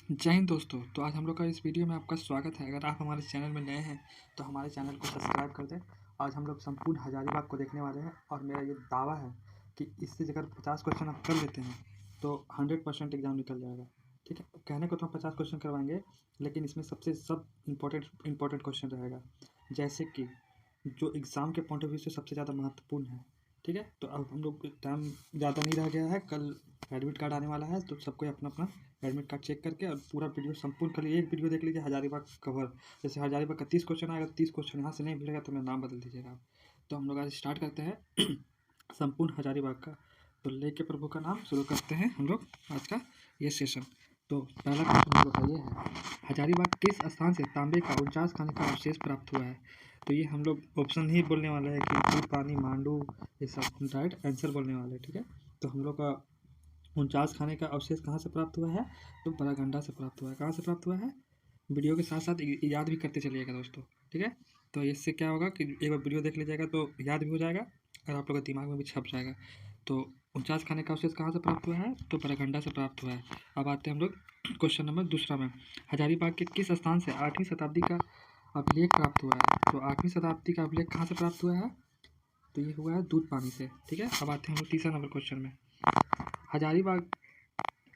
जय हिंद दोस्तों। तो आज हम लोग का इस वीडियो में आपका स्वागत है। अगर आप हमारे चैनल में नए हैं तो हमारे चैनल को सब्सक्राइब कर दें। आज हम लोग संपूर्ण हजारीबाग को देखने वाले हैं और मेरा ये दावा है कि इससे अगर 50 क्वेश्चन आप कर लेते हैं तो 100% एग्जाम निकल जाएगा। ठीक है, कहने को तो हम 50 क्वेश्चन करवाएंगे, लेकिन इसमें सबसे सब इम्पोर्टेंट क्वेश्चन रहेगा, जैसे कि जो एग्ज़ाम के पॉइंट ऑफ व्यू से सबसे ज़्यादा महत्वपूर्ण है। ठीक है, तो अब हम लोग टाइम ज़्यादा नहीं रह गया है, कल एडमिट कार्ड आने वाला है, तो सबको अपना अपना एडमिट कार्ड चेक करके और पूरा वीडियो संपूर्ण कर लीजिए। एक वीडियो देख लीजिए हजारीबाग कवर। जैसे हजारीबाग का 30 क्वेश्चन आएगा, 30 क्वेश्चन यहाँ से नहीं मिलेगा तो मेरा नाम बदल दीजिएगा आप। तो हम लोग आज स्टार्ट करते हैं संपूर्ण हजारीबाग का। तो लेके प्रभु का नाम शुरू करते हैं हम लोग आज का ये सेशन। तो पहला क्वेश्चन हम लोग का ये है, हजारीबाग किस स्थान से तांबे का 49 खाने का अवशेष प्राप्त हुआ है? तो ये हम लोग ऑप्शन ही बोलने वाले हैं कि दूध पानी मांडू, ये सब राइट आंसर बोलने वाले हैं। ठीक है, तो हम लोग का 49 खाने का अवशेष कहाँ से प्राप्त हुआ है? तो बरागंडा से प्राप्त हुआ है। कहाँ से प्राप्त हुआ है? वीडियो के साथ साथ याद भी करते चलिएगा दोस्तों। ठीक है, तो इससे क्या होगा कि एक बार वीडियो देख लीजिएगा तो याद भी हो जाएगा और आप लोग के दिमाग में भी छप जाएगा। तो 49 खाने का अवशेष कहाँ से प्राप्त हुआ है? तो बरागंडा से प्राप्त हुआ है। अब आते हैं हम लोग क्वेश्चन नंबर दूसरा में, हजारीबाग के किस स्थान से 8वीं शताब्दी का अभिलेख प्राप्त हुआ है? तो 8वीं शताब्दी का अभिलेख कहाँ से प्राप्त हुआ है? तो ये हुआ है दूध पानी से। ठीक है, अब आते हैं हम लोग तीसरा नंबर क्वेश्चन में, हजारीबाग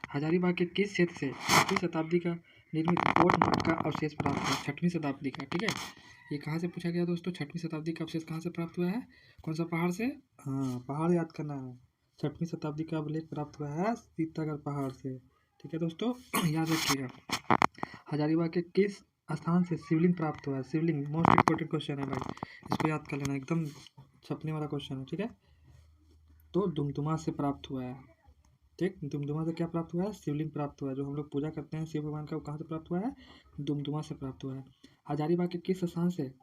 हजारीबाग के किस क्षेत्र से 6वीं शताब्दी का निर्मित कोट मठ का अवशेष प्राप्त हुआ? 6वीं शताब्दी का। ठीक है, ये कहाँ से पूछा गया दोस्तों? 6वीं शताब्दी का अवशेष कहाँ से प्राप्त हुआ है? कौन सा पहाड़ से? हाँ, पहाड़ याद करना है। 6वीं शताब्दी का अभिलेख प्राप्त हुआ है सीतागढ़ पहाड़ से। ठीक है दोस्तों, याद रखिएगा। हजारीबाग के किस स्थान से शिवलिंग प्राप्त हुआ है? शिवलिंग मोस्ट इम्पोर्टेंट क्वेश्चन है भाई, इसको याद कर लेना, एकदम छपने वाला क्वेश्चन है। ठीक है, तो दुमदुमा से प्राप्त हुआ है। ठीक, दुमदुमा से क्या प्राप्त हुआ है? शिवलिंग प्राप्त हुआ है। जो हम लोग पूजा करते हैं शिव भगवान का, वो कहाँ से प्राप्त हुआ है? दुमदुमा से प्राप्त हुआ है। हजारीबाग के किस स्थान से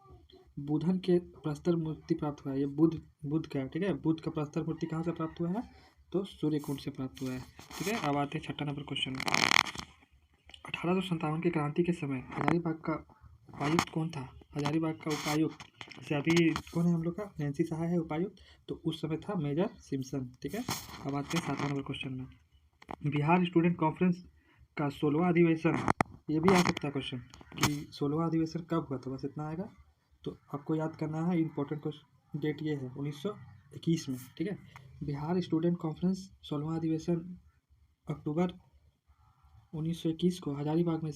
बुधन के प्रस्तर मूर्ति प्राप्त हुआ है? ये बुद्ध का, ठीक है, बुद्ध का प्रस्तर मूर्ति कहाँ से प्राप्त हुआ है? तो सूर्यकुंड से प्राप्त हुआ है। ठीक है, अब आते हैं छठा नंबर क्वेश्चन में, 1857 की क्रांति के समय हजारीबाग का उपायुक्त कौन था? हजारीबाग का उपायुक्त, जैसे अभी कौन है हम लोग का? नैन्सी सहाय है उपायुक्त, तो उस समय था मेजर सिम्पसन। ठीक है, अब आते हैं 7वां नंबर क्वेश्चन में, बिहार स्टूडेंट कॉन्फ्रेंस का 16वां अधिवेशन, ये भी आ सकता है क्वेश्चन कि 16वां अधिवेशन कब हुआ था, बस इतना आएगा। तो आपको याद करना है, इंपॉर्टेंट क्वेश्चन डेट ये है 1921 में। ठीक है, बिहार स्टूडेंट कॉन्फ्रेंस 16वां अधिवेशन अक्टूबर 1921 को हजारीबाग में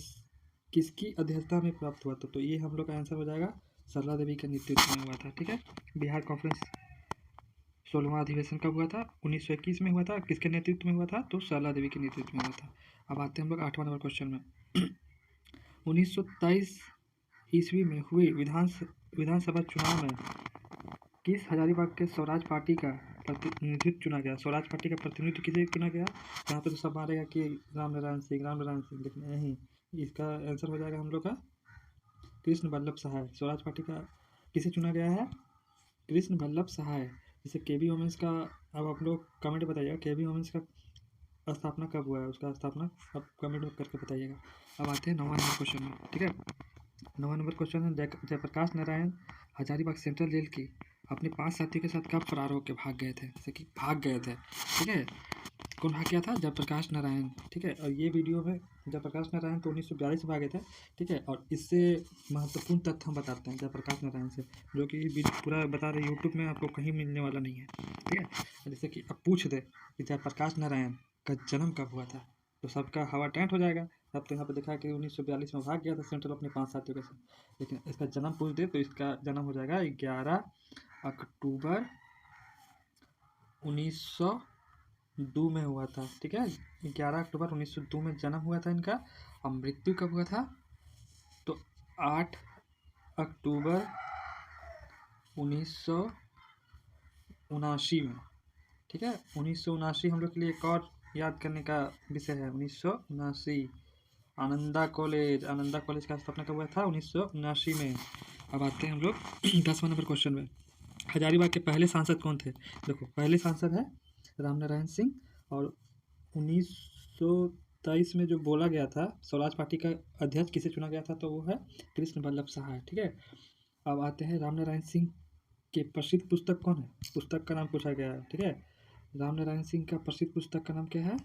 किसकी अध्यक्षता में प्राप्त हुआ था? तो ये हम लोग का आंसर हो जाएगा, सरला देवी के नेतृत्व में हुआ था। ठीक है, बिहार कॉन्फ्रेंस 16वां अधिवेशन कब हुआ था? 1921 में हुआ था। किसके नेतृत्व में हुआ था? तो सरला देवी के नेतृत्व में हुआ था। अब आते हैं हम लोग 8वां नंबर क्वेश्चन में, 1923 ईस्वी में हुए विधानसभा चुनाव में किस हजारीबाग के स्वराज पार्टी का प्रतिनिधित्व चुना गया? स्वराज पार्टी का प्रतिनिधित्व किसे चुना गया? यहाँ पे तो सब मारेगा कि राम नारायण सिंह, लेकिन नहीं, इसका आंसर हो जाएगा हम लोग का कृष्ण वल्लभ सहाय। स्वराज पार्टी का किसे चुना गया है? कृष्ण वल्लभ सहाय। जैसे के बी वोमेंस का, अब आप लोग कमेंट बताइएगा के बी वोमेंस का स्थापना कब हुआ है, उसका स्थापना आप कमेंट में करके बताइएगा। अब आते हैं 9वां नंबर क्वेश्चन में। ठीक है, 9वां नंबर क्वेश्चन है, जयप्रकाश नारायण हजारीबाग सेंट्रल जेल की अपने 5 साथियों के साथ कब फरार होकर भाग गए थे? जैसे कि भाग गए थे। ठीक है, कौन भाग गया था? जयप्रकाश नारायण। ठीक है, और ये वीडियो में जयप्रकाश नारायण तो 1942 में भागे थे। ठीक है, और इससे महत्वपूर्ण तथ्य हम बताते हैं जयप्रकाश नारायण से, जो कि पूरा बता रहे यूट्यूब में आपको कहीं मिलने वाला नहीं है। ठीक है, जैसे कि अब पूछ दे कि जयप्रकाश नारायण का जन्म कब हुआ था, तो सबका हवा टाइट हो जाएगा। तब तो यहाँ पे देखा कि 1942 में भाग गया था सेंट्रल अपने 5 साथियों के साथ, लेकिन इसका जन्म पूछ दे तो इसका जन्म हो जाएगा 11 अक्टूबर 1902 में हुआ था। ठीक है, 11 अक्टूबर 1902 में जन्म हुआ था इनका। और मृत्यु कब हुआ था? तो 8 अक्टूबर 1979 में। ठीक है, 1979 हम लोग के लिए एक और याद करने का विषय है। 1979 आनंदा कॉलेज का स्थापना कब हुआ था? 1979 में। अब आते हैं हम लोग 10वां नंबर क्वेश्चन में, हजारीबाग के पहले सांसद कौन थे? देखो, पहले सांसद है राम नारायण सिंह, और 1923 में जो बोला गया था स्वराज पार्टी का अध्यक्ष किसे चुना गया था? तो वो है कृष्ण वल्लभ सहाय। ठीक है, अब आते हैं राम नारायण सिंह के प्रसिद्ध पुस्तक कौन है? पुस्तक का नाम पूछा गया है। ठीक है, राम नारायण सिंह का प्रसिद्ध पुस्तक का नाम क्या है?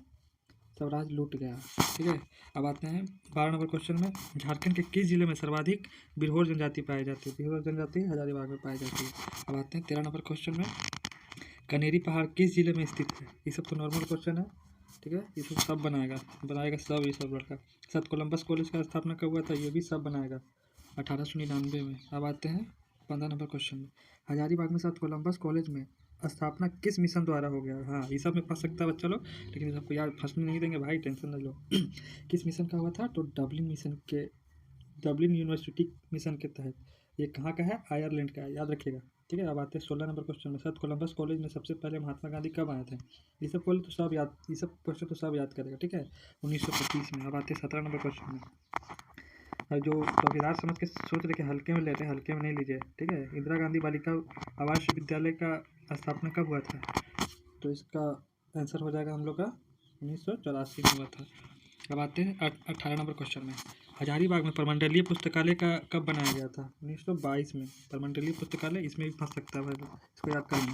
स्वराज लूट गया। ठीक है, अब आते हैं 12 नंबर क्वेश्चन में। झारखंड के किस जिले में सर्वाधिक बिरहोर जनजाति पाई जाती है? बिरहोर जनजाति हजारीबाग में पाई जाती है। अब आते हैं 13 नंबर क्वेश्चन में। कनेरी पहाड़ किस जिले में स्थित है? ये सब तो नॉर्मल क्वेश्चन है। ठीक है, ये सब बनाएगा सब, ये सब लड़का। सत कोलम्बस कॉलेज का स्थापना कब हुआ था? ये भी सब बनाएगा 1899 में। अब आते हैं 15 नंबर क्वेश्चन में। हजारीबाग में सत कोलम्बस कॉलेज में स्थापना किस मिशन द्वारा हो गया? हाँ, ये सब में फंस सकता है बच्चा लोग, लेकिन ये सबको यार फंसने नहीं देंगे भाई, टेंशन न लो। किस मिशन का हुआ था? तो डबलिन यूनिवर्सिटी मिशन के तहत। ये कहाँ का है? आयरलैंड का है, याद रखिएगा। ठीक है, अब आते हैं 16 नंबर क्वेश्चन में। सत कोलम्बस कॉलेज में सबसे पहले महात्मा गांधी कब आए थे? ये सब कॉलेज तो सब याद, ये सब क्वेश्चन तो सब याद करेगा। ठीक है, 1925 में। अब आते हैं 17 नंबर क्वेश्चन में। और जो चौकीदार समझ के सोच रहे कि हल्के में लेते हैं, हल्के में नहीं लीजिए। ठीक है, इंदिरा गांधी बालिका आवास विद्यालय का स्थापना कब हुआ था? तो इसका आंसर हो जाएगा हम लोग का 1984 में हुआ था। अब आते हैं 18 नंबर क्वेश्चन में। हजारीबाग में प्रमंडलीय पुस्तकालय का कब बनाया गया था? 1922 में। प्रमंडलीय पुस्तकालय, इसमें भी फंस सकता है भाई, इसको याद कर लें।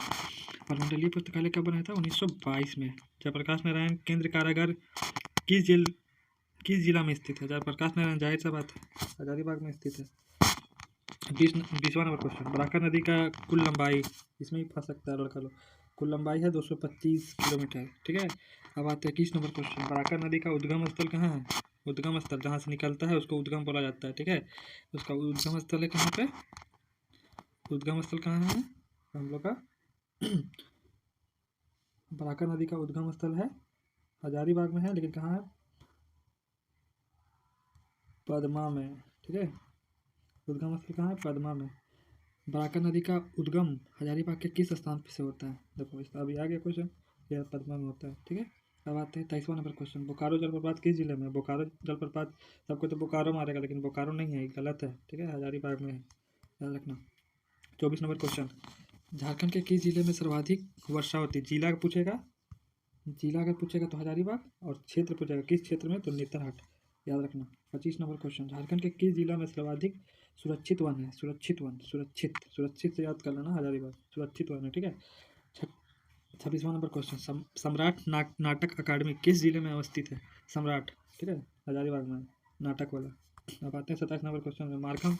प्रमंडलीय पुस्तकालय कब बनाया था? 1922 में। जयप्रकाश नारायण केंद्र कारागार किस जिला में स्थित है? जयप्रकाश नारायण, जाहिर सा बात है, हजारीबाग में स्थित है। 20वां नंबर क्वेश्चन। बराकर नदी का कुल लंबाई, इसमें भी फंस सकता है लड़का लोग। कुल लंबाई है 225 किलोमीटर। ठीक है, अब आते हैं 21 नंबर क्वेश्चन। बराकर नदी का उद्गम स्थल कहाँ है? उद्गम स्थल जहाँ से निकलता है उसको उद्गम बोला जाता है। ठीक है, उसका उद्गम स्थल है कहाँ पे? उद्गम स्थल कहाँ है हम लोग का? बराकर नदी का उद्गम स्थल है हजारीबाग में है, लेकिन कहाँ है? पदमा में। ठीक है, उद्गम स्थल कहाँ है? पदमा में। बराकर नदी का उद्गम हजारीबाग के किस स्थान से होता है? देखो इसका अभी आ गया क्वेश्चन, यह पदमा में होता है। ठीक है, अब आते हैं 23वां नंबर क्वेश्चन। बोकारो जलप्रपात किस जिले में है? बोकारो जलप्रपात, सबको तो बोकारो मारेगा, लेकिन बोकारो नहीं है, ये गलत है। ठीक है, हजारीबाग में है, याद रखना। 24 नंबर क्वेश्चन। झारखंड के किस जिले में सर्वाधिक वर्षा होती है? जिला का पूछेगा, जिला अगर पूछेगा तो हजारीबाग, और क्षेत्र पूछेगा किस क्षेत्र में, तो नेतरहाट, याद रखना। 25 नंबर क्वेश्चन। झारखंड के किस जिला में सर्वाधिक सुरक्षित वन है? सुरक्षित वन, सुरक्षित से याद कर लेना, हजारीबाग सुरक्षित वन है। ठीक है, 26वां नंबर क्वेश्चन। सम्राट नाटक अकादमी किस जिले में अवस्थित है? सम्राट, ठीक है, हजारीबाग में, नाटक वाला। अब आते हैं 27 नंबर क्वेश्चन में। मार्कम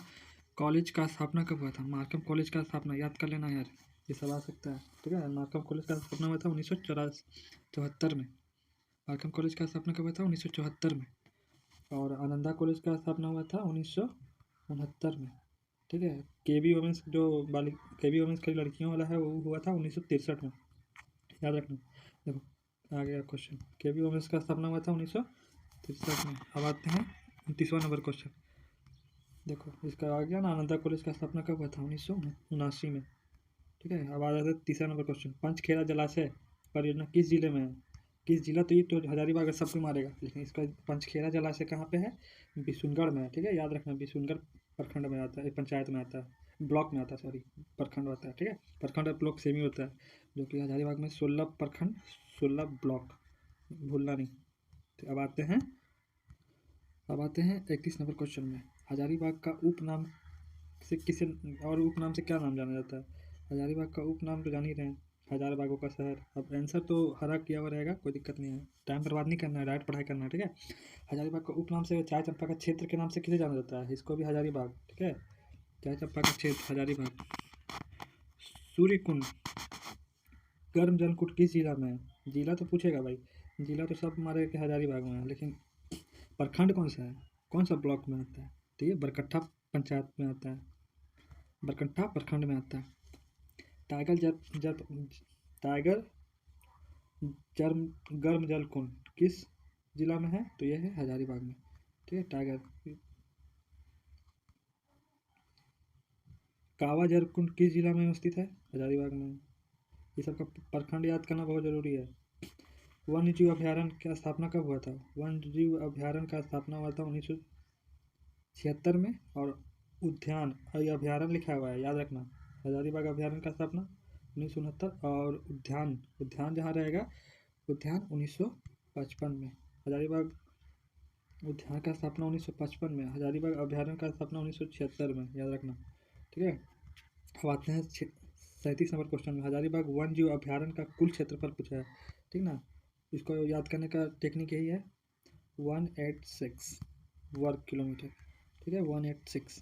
कॉलेज का स्थापना कब हुआ था? मार्कम कॉलेज का स्थापना याद कर लेना यार, ये सब आ सकता है। ठीक है, मार्कम कॉलेज का स्थापना हुआ था 1974 में। मार्कम कॉलेज का स्थापना कब हुआ था? 1974 में। और आनंदा कॉलेज का स्थापना हुआ था 1969 में। ठीक है, केबी वुमेंस वुमेंस की लड़कियों वाला है, वो हुआ था 1963 में, याद रखना। देखो आ गया क्वेश्चन, केबी वुमेंस का स्थापना हुआ था 1963 में। अब आते हैं 29वां नंबर क्वेश्चन। देखो इसका आ गया ना, आनंदा कॉलेज का स्थापना कब हुआ था? 1979 में। ठीक है, अब आ जाता है 30वां नंबर क्वेश्चन। पंचखेड़ा जलाशय परियोजना किस जिले में है? किस जिला, तो ये तो हजारीबाग सबको मारेगा, लेकिन इसका पंचखेड़ा जलाशय कहाँ पे है? बिशुनगढ़ में है। ठीक है, याद रखना, बिशुनगढ़ प्रखंड में आता है, पंचायत में आता है, ब्लॉक में आता है, सॉरी, प्रखंड आता है। ठीक है, प्रखंड और ब्लॉक सेम ही होता है, जो कि हजारीबाग में 16 प्रखंड 16 ब्लॉक, भूलना नहीं। तो अब आते हैं 31 नंबर क्वेश्चन में। हजारीबाग का उपनाम से किसे, और उपनाम से क्या नाम जाना जाता है? हजारीबाग का उपनाम तो जान ही रहे हैं, हजार बागों का शहर। अब आंसर तो हरा किया हुआ रहेगा, कोई दिक्कत नहीं है, टाइम बर्बाद नहीं करना है, डायरेक्ट पढ़ाई करना है। ठीक है, हजारीबाग का उपनाम से चाय चंपा का क्षेत्र के नाम से किसे जाना जाता है? इसको भी हजारीबाग। ठीक है, चाय चंपा का क्षेत्र हजारीबाग। सूर्यकुंड गर्म जलकुंड किस जिला में है? जिला तो पूछेगा भाई, जिला तो सब हमारे के हजारीबाग में है, लेकिन प्रखंड कौन सा है, कौन सा ब्लॉक में आता है? ठीक है, बरकट्ठा पंचायत में आता है, बरकट्ठा प्रखंड में आता है। टाइगर जल जल टाइगर गर्म जल कुंड किस जिला में है? तो यह है हजारीबाग में। ठीक है, टाइगर। कावा जल कुंड किस जिला में स्थित है? हजारीबाग में। ये सब का प्रखंड याद करना बहुत जरूरी है। वन्य जीव अभ्यारण्य की स्थापना कब हुआ था? वन्य जीव अभ्यारण्य का स्थापना हुआ था 1976 में, और उद्यान अभ्यारण्य लिखा हुआ है, याद रखना। हजारीबाग अभ्यारण्य का स्थापना 1969, और उद्यान उद्यान जहाँ रहेगा, उद्यान 1955 में। हजारीबाग उद्यान का स्थापना 1955 में, हजारीबाग अभ्यारण्य का स्थापना 1976 में, याद रखना। ठीक है, अब आते हैं 37 नंबर क्वेश्चन में। हजारीबाग वन जीव अभ्यारण्य का कुल क्षेत्रफल पूछा है, ठीक ना। इसको याद करने का टेक्निक यही है, 186 वर्ग किलोमीटर। ठीक है, 186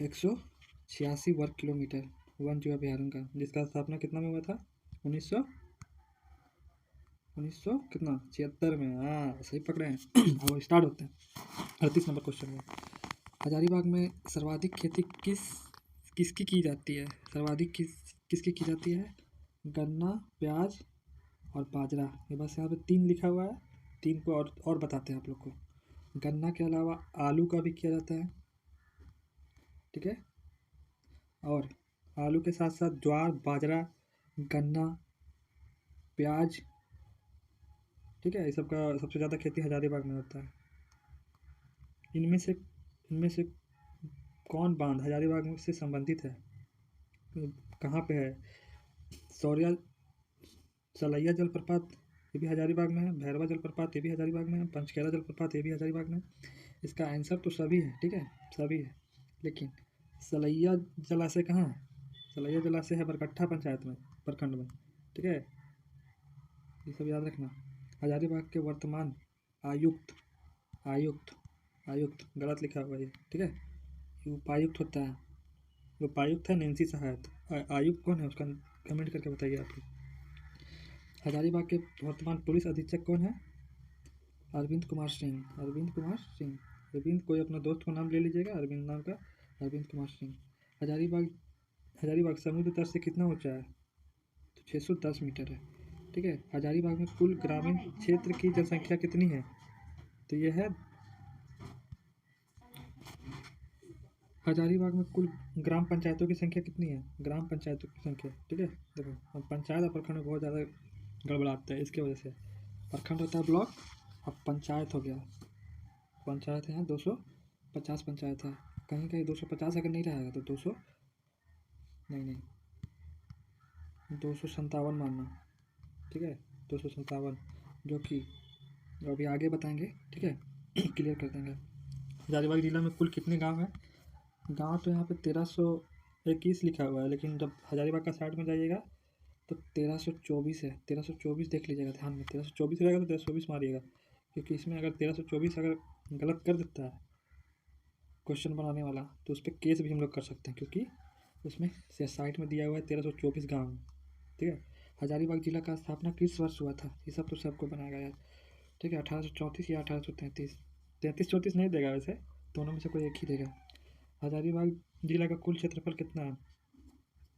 186 वर्ग किलोमीटर वन जीव अभ्यारण्य का, जिसका स्थापना कितना में हुआ था? 1900 कितना 76 में। हाँ सही पकड़े हैं। अब स्टार्ट होते हैं 38 नंबर क्वेश्चन में। हजारीबाग में सर्वाधिक खेती किसकी की जाती है? सर्वाधिक किसकी की जाती है? गन्ना, प्याज और बाजरा। ये बस यहाँ पे 3 लिखा हुआ है, 3 को और बताते हैं आप लोग को। गन्ना के अलावा आलू का भी किया जाता है, ठीक है, और आलू के साथ साथ ज्वार, बाजरा, गन्ना, प्याज, ठीक है, ये सब का सबसे ज़्यादा खेती हजारीबाग में होता है। इनमें से कौन बांध हजारीबाग से संबंधित है? कहाँ पे है? सलैया जलप्रपात, ये भी हजारीबाग में है। भैरवा जलप्रपात, ये भी हजारीबाग में है। पंचकेला जलप्रपात, ये भी हजारीबाग में है। इसका आंसर तो सभी है, ठीक है, सभी है, लेकिन सलैया जलाशय कहाँ है? सलैया जलाशय है बरकट्ठा पंचायत में, प्रखंड में, ठीक है, ये सब याद रखना। हजारीबाग के वर्तमान आयुक्त आयुक्त आयुक्त गलत लिखा हुआ है, ठीक है, ये उपायुक्त होता है। उपायुक्त है नैन्सी सहायत। आयुक्त कौन है उसका कमेंट करके बताइए आप लोग। हजारीबाग के वर्तमान पुलिस अधीक्षक कौन है? अरविंद कुमार सिंह। अरविंद कोई अपना दोस्त को नाम ले लीजिएगा, अरविंद नाम का, अरविंद कुमार सिंह। हजारीबाग समुद्र तट से कितना ऊंचा है? तो 610 मीटर है, ठीक है। हजारीबाग में कुल ग्रामीण क्षेत्र की जनसंख्या कितनी है? तो यह है, हजारीबाग में कुल ग्राम पंचायतों की संख्या कितनी है? ग्राम पंचायतों की संख्या, ठीक है, देखो हम पंचायत और प्रखंड में बहुत ज़्यादा गड़बड़ाते हैं, इसके वजह से। प्रखंड होता है ब्लॉक, अब पंचायत हो गया। पंचायत है 250 पंचायत है। कहीं कहीं 250 अगर नहीं रहेगा तो 200 नहीं 257 मानना, ठीक है, 257, जो कि अभी आगे बताएंगे, ठीक है, क्लियर कर देंगे। हजारीबाग जिला में कुल कितने गांव हैं? गांव तो यहाँ पे 1321 लिखा हुआ है, लेकिन जब हजारीबाग का साइड में जाइएगा तो 1324 है। 1324 देख लीजिएगा ध्यान में, 1324 रहेगा तो 1324 मारिएगा, क्योंकि इसमें अगर 1324 अगर गलत कर देता है क्वेश्चन बनाने वाला तो उस पर केस भी हम लोग कर सकते हैं, क्योंकि उसमें साइट में दिया हुआ है 1324 गाँव, ठीक है। हजारीबाग जिला का स्थापना किस वर्ष हुआ था? ये सब तो सबको बनाया गया है, ठीक है, 1834 या 1833। 33-34 नहीं देगा वैसे, दोनों में से कोई एक ही देगा। हजारीबाग जिला का कुल क्षेत्रफल कितना है?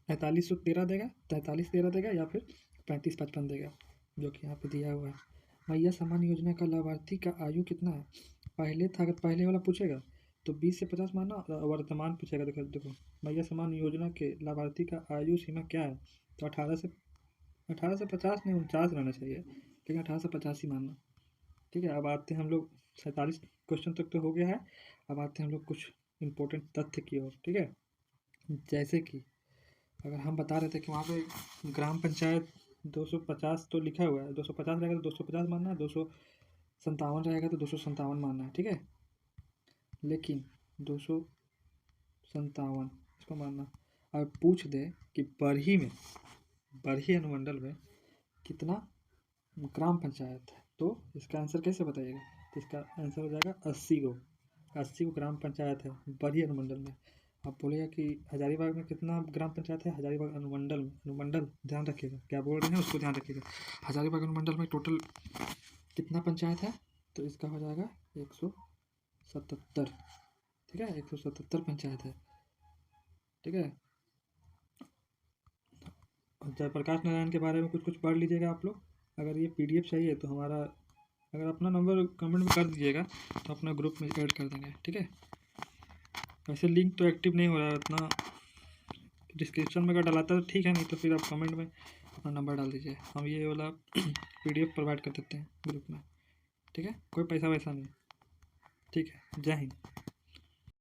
4313 देगा, 4313 देगा, या फिर 3555 देगा, जो कि यहाँ पे दिया हुआ है। मैया सम्मान योजना का लाभार्थी का आयु कितना है? पहले था, अगर पहले वाला पूछेगा तो 20 से 50 मानना, वर्तमान पूछेगा देखो मैया सम्मान योजना के लाभार्थी का आयु सीमा क्या है? तो 18 से 50 नहीं, 49 रहना चाहिए, लेकिन 18 से 50 ही मानना, ठीक है। अब आते हैं हम लोग 47 क्वेश्चन तक तो हो गया है। अब आते हैं हम लोग कुछ इम्पोर्टेंट तथ्य की ओर, ठीक है। जैसे कि अगर हम बता रहे थे कि वहाँ पे ग्राम पंचायत 250 तो लिखा हुआ है, 250 रहेगा तो 250 मानना है, 257 रहेगा तो 257 मानना है, ठीक है, लेकिन 257 इसको मानना। और पूछ दे कि बरही अनुमंडल में कितना ग्राम पंचायत है, तो इसका आंसर कैसे बताइएगा? तो इसका आंसर हो जाएगा 80 को ग्राम पंचायत है बरही अनुमंडल में। आप बोलेगा कि हजारीबाग में कितना ग्राम पंचायत है? हजारीबाग अनुमंडल ध्यान रखिएगा, क्या बोल रहे हैं उसको ध्यान रखिएगा। हजारीबाग अनुमंडल में टोटल कितना पंचायत है? तो इसका हो जाएगा 177, ठीक है, 177 पंचायत है, ठीक है। जयप्रकाश नारायण के बारे में कुछ पढ़ लीजिएगा आप लोग। अगर ये PDF चाहिए तो हमारा, अगर अपना नंबर कमेंट में कर दीजिएगा तो अपना ग्रुप में ऐड कर देंगे, ठीक है। वैसे लिंक तो एक्टिव नहीं हो रहा है उतना, डिस्क्रिप्शन में अगर डलाता तो ठीक है, नहीं तो फिर आप कमेंट में अपना नंबर डाल दीजिए, हम ये वाला PDF प्रोवाइड कर देते हैं ग्रुप में, ठीक है, कोई पैसा वैसा नहीं, ठीक है। जय हिंद।